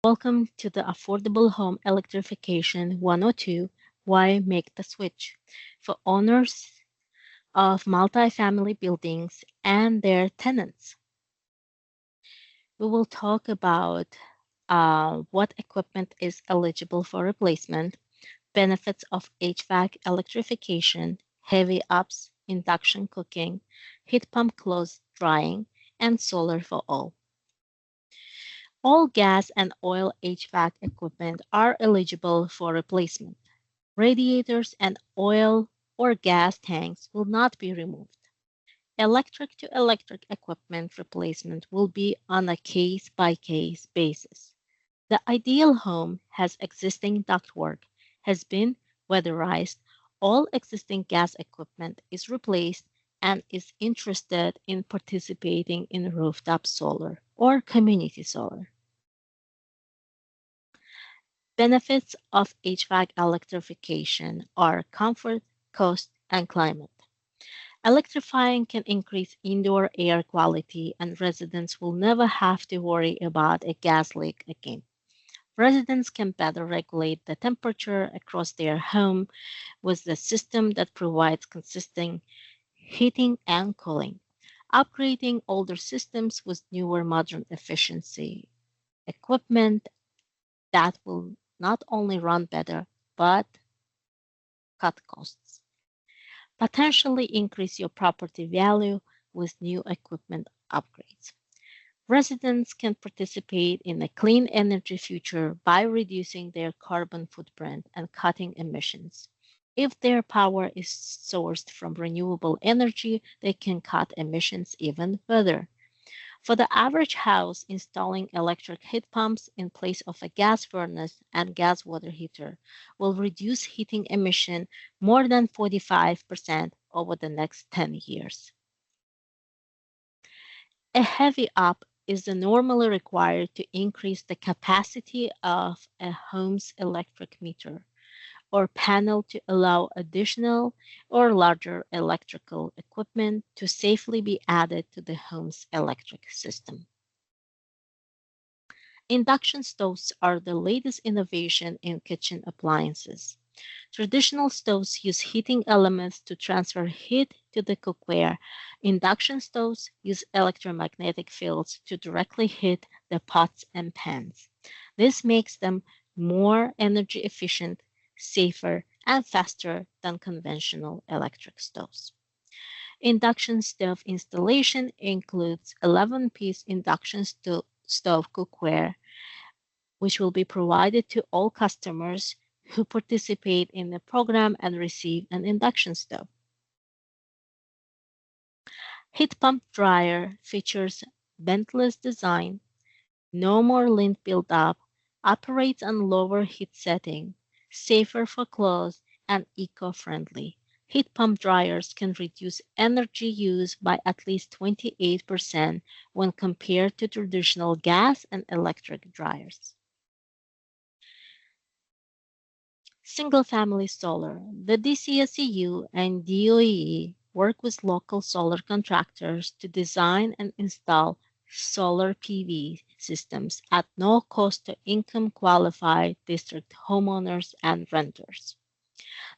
Welcome to the Affordable Home Electrification 102, Why Make the Switch, for owners of multifamily buildings and their tenants. We will talk about what equipment is eligible for replacement, benefits of HVAC electrification, heavy ups, induction cooking, heat pump clothes drying, and solar for all. All gas and oil HVAC equipment are eligible for replacement. Radiators and oil or gas tanks will not be removed. Electric to electric equipment replacement will be on a case by case basis. The ideal home has existing ductwork, has been weatherized, all existing gas equipment is replaced, and is interested in participating in rooftop solar or community solar. Benefits of HVAC electrification are comfort, cost, and climate. Electrifying can increase indoor air quality, and residents will never have to worry about a gas leak again. Residents can better regulate the temperature across their home with the system that provides consistent heating and cooling. Upgrading older systems with newer modern efficiency equipment that will not only run better but cut costs. Potentially increase your property value with new equipment upgrades. Residents can participate in a clean energy future by reducing their carbon footprint and cutting emissions. If their power is sourced from renewable energy, they can cut emissions even further. For the average house, installing electric heat pumps in place of a gas furnace and gas water heater will reduce heating emission more than 45% over the next 10 years. A heavy up is normally required to increase the capacity of a home's electric meter or panel to allow additional or larger electrical equipment to safely be added to the home's electric system. Induction stoves are the latest innovation in kitchen appliances. Traditional stoves use heating elements to transfer heat to the cookware. Induction stoves use electromagnetic fields to directly heat the pots and pans. This makes them more energy efficient, safer, and faster than conventional electric stoves. Induction stove installation includes 11-piece induction stove cookware, which will be provided to all customers who participate in the program and receive an induction stove. Heat pump dryer features ventless design, no more lint buildup, operates on lower heat setting, safer for clothes, and eco-friendly. Heat pump dryers can reduce energy use by at least 28% when compared to traditional gas and electric dryers. Single-family solar. The DCSEU and DOE work with local solar contractors to design and install solar PV systems at no cost to income qualified district homeowners and renters.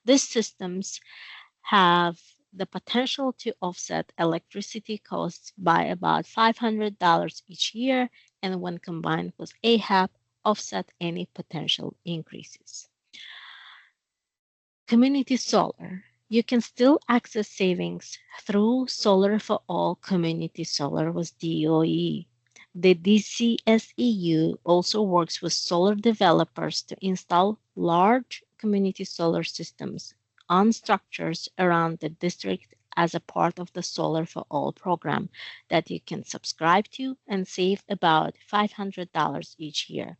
These systems have the potential to offset electricity costs by about $500 each year, and when combined with AHAP, offset any potential increases. Community solar. You can still access savings through Solar for All Community Solar with DOE. The DCSEU also works with solar developers to install large community solar systems on structures around the district as a part of the Solar for All program that you can subscribe to and save about $500 each year.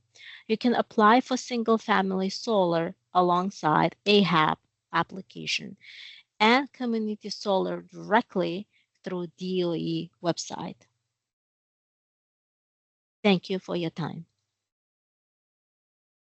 You can apply for single-family solar alongside AHAP application and community solar directly through DOE website. Thank you for your time.